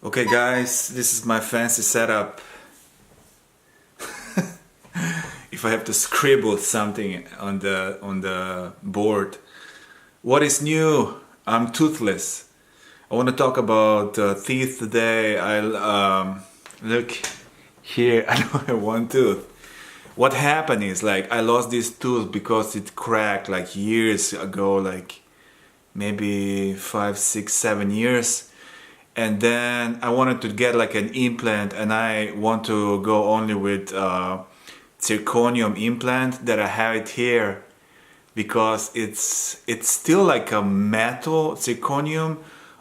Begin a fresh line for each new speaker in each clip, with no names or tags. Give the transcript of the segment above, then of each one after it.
Okay guys, this is my fancy setup. If I have to scribble something on the board. What is new? I'm toothless. I want to talk about teeth today. Look here, I don't have one tooth. What happened is like I lost this tooth because it cracked like years ago, like maybe 5, 6, 7 years. And then I wanted to get like an implant, and I want to go only with zirconium implant that I have it here because it's still like a metal zirconium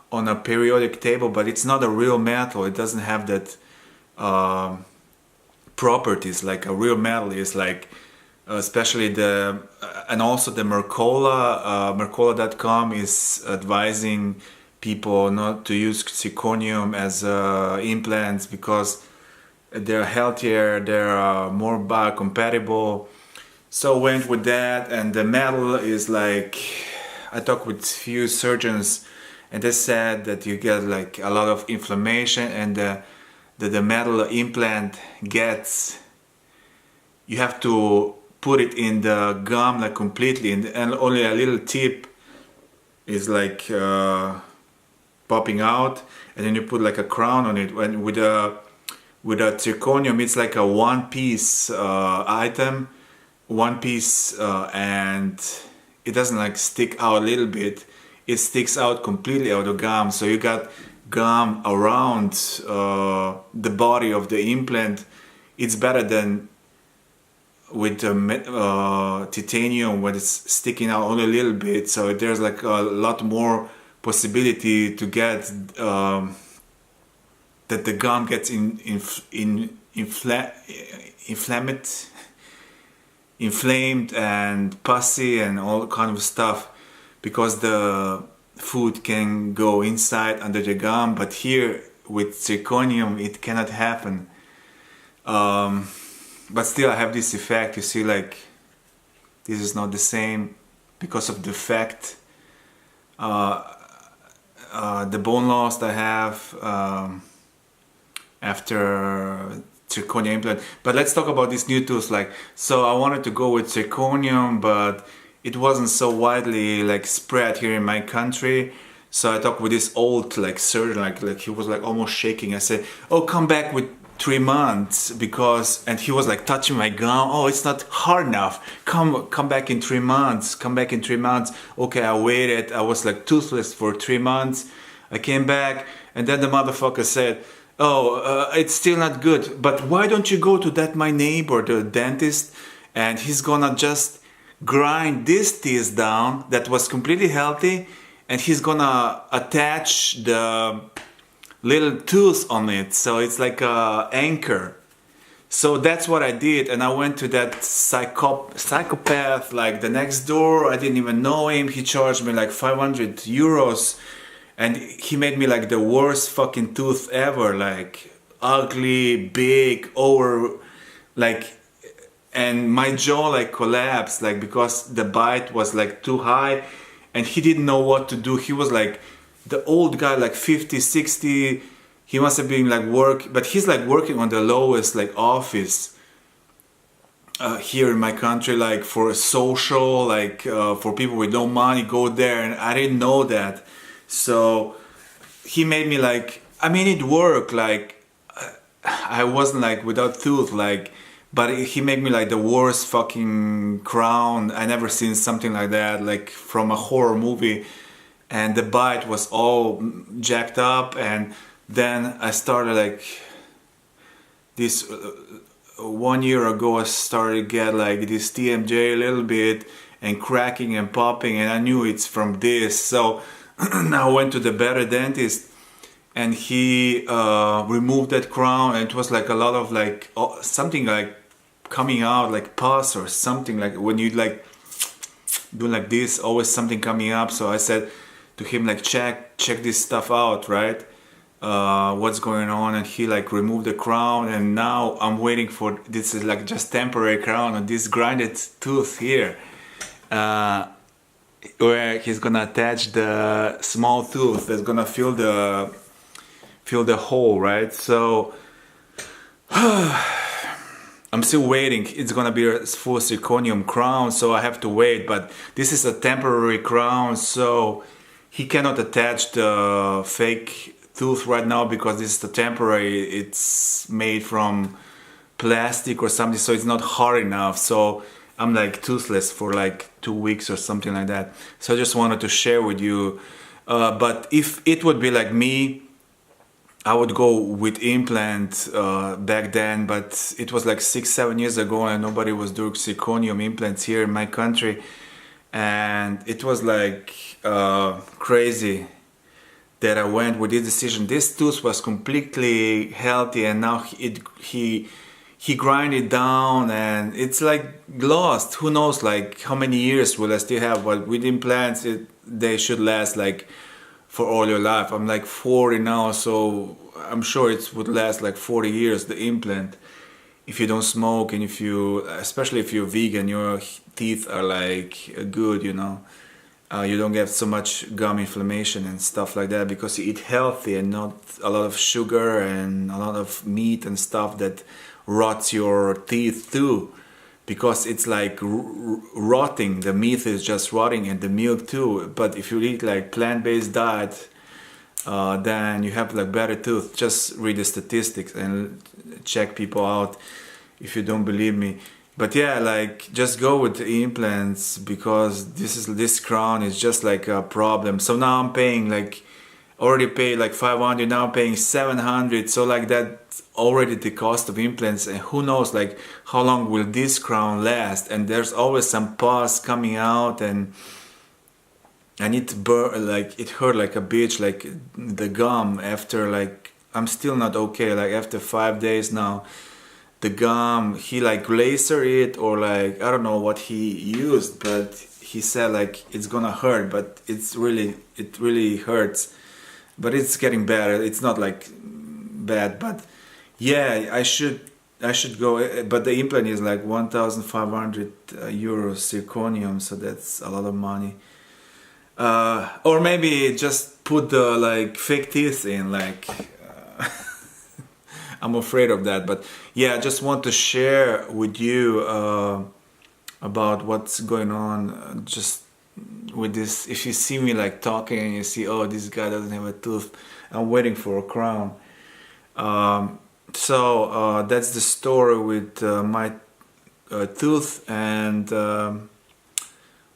on a periodic table, but it's not a real metal. It doesn't have that properties like a real metal is, like especially and also the Mercola.com is advising people not to use zirconium as implants because they're healthier, they're more biocompatible. So went with that, and the metal is like, I talked with few surgeons and they said that you get like a lot of inflammation, and the metal implant gets, you have to put it in the gum like completely, and only a little tip is like popping out, and then you put like a crown on it. When with a zirconium, it's like a one-piece item, one piece, and it doesn't like stick out a little bit. It sticks out completely out of gum, so you got gum around the body of the implant. It's better than with the titanium when it's sticking out only a little bit. So there's like a lot more possibility to get that the gum gets inflamed and pussy and all kind of stuff, because the food can go inside under the gum. But here with zirconium it cannot happen. But still I have this effect, you see, like this is not the same because of the effect. The bone loss I have after zirconium implant. But let's talk about this new tooth. Like, so I wanted to go with zirconium, but it wasn't so widely like spread here in my country. So I talked with this old like surgeon, like he was like almost shaking. I said, "Oh, come back with 3 months," because, and he was like touching my gum. "Oh, it's not hard enough. Come back in 3 months. Come back in 3 months." Okay, I waited. I was like toothless for 3 months. I came back, and then the motherfucker said, "Oh, it's still not good. But why don't you go to that my neighbor, the dentist, and he's gonna just grind this teeth down that was completely healthy, and he's gonna attach the little tooth on it, so it's like a anchor." So that's what I did, and I went to that psychopath like the next door. I didn't even know him. He charged me like 500 euros, and he made me like the worst fucking tooth ever, like ugly, big, over, like, and my jaw like collapsed, like because the bite was like too high, and he didn't know what to do. He was like the old guy, like 50, 60. He must have been like but he's like working on the lowest like office here in my country, like for a social, like for people with no money go there, and I didn't know that. So he made me like, I mean, it worked, like I wasn't like without tooth, like, but he made me like the worst fucking crown. I never seen something like that, like from a horror movie. And the bite was all jacked up, and then I started like this 1 year ago. I started to get like this TMJ a little bit, and cracking and popping, and I knew it's from this. So I went to the better dentist, and he removed that crown, and it was like a lot of like something like coming out like pus or something, like when you like do like this, always something coming up. So I said to him, like, check this stuff out, right? What's going on? And he like removed the crown, and now I'm waiting for, this is like just temporary crown on this grinded tooth here, where he's gonna attach the small tooth that's gonna fill feel the hole, right? So I'm still waiting. It's gonna be a full zirconium crown, so I have to wait. But this is a temporary crown, so he cannot attach the fake tooth right now because this is the temporary. It's made from plastic or something, so it's not hard enough. So I'm like toothless for like 2 weeks or something like that. So I just wanted to share with you. But if it would be like me, I would go with implant back then, but it was like 6-7 years ago and nobody was doing zirconium implants here in my country. And it was like crazy that I went with this decision. This tooth was completely healthy and now he grind it down and it's like lost. Who knows like how many years will I still have? But with implants they should last like for all your life. I'm like 40 now, so I'm sure it would last like 40 years, the implant, if you don't smoke and if you, especially if you're vegan, your teeth are like good, you know. You don't get so much gum inflammation and stuff like that because you eat healthy and not a lot of sugar and a lot of meat and stuff that rots your teeth too. Because it's like rotting, the meat is just rotting and the milk too. But if you eat like plant-based diet, then you have like better tooth. Just read the statistics and check people out if you don't believe me. But yeah, like just go with the implants because this crown is just like a problem. So now I'm paying like, already paid like 500, now I'm paying 700. So like that's already the cost of implants, and who knows like how long will this crown last. And there's always some pus coming out and it like it hurt like a bitch, like the gum after like, I'm still not okay, like after 5 days now. The gum, he like laser it or like, I don't know what he used, but he said like it's gonna hurt, but it really hurts. But it's getting better. It's not like bad, but yeah, I should go. But the implant is like 1,500 euros zirconium, so that's a lot of money. Or maybe just put the like fake teeth in, like I'm afraid of that. But yeah, I just want to share with you about what's going on just with this. If you see me like talking and you see, oh, this guy doesn't have a tooth, I'm waiting for a crown. So that's the story with my tooth, and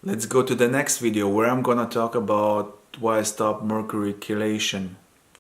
let's go to the next video where I'm gonna talk about why I stopped mercury chelation.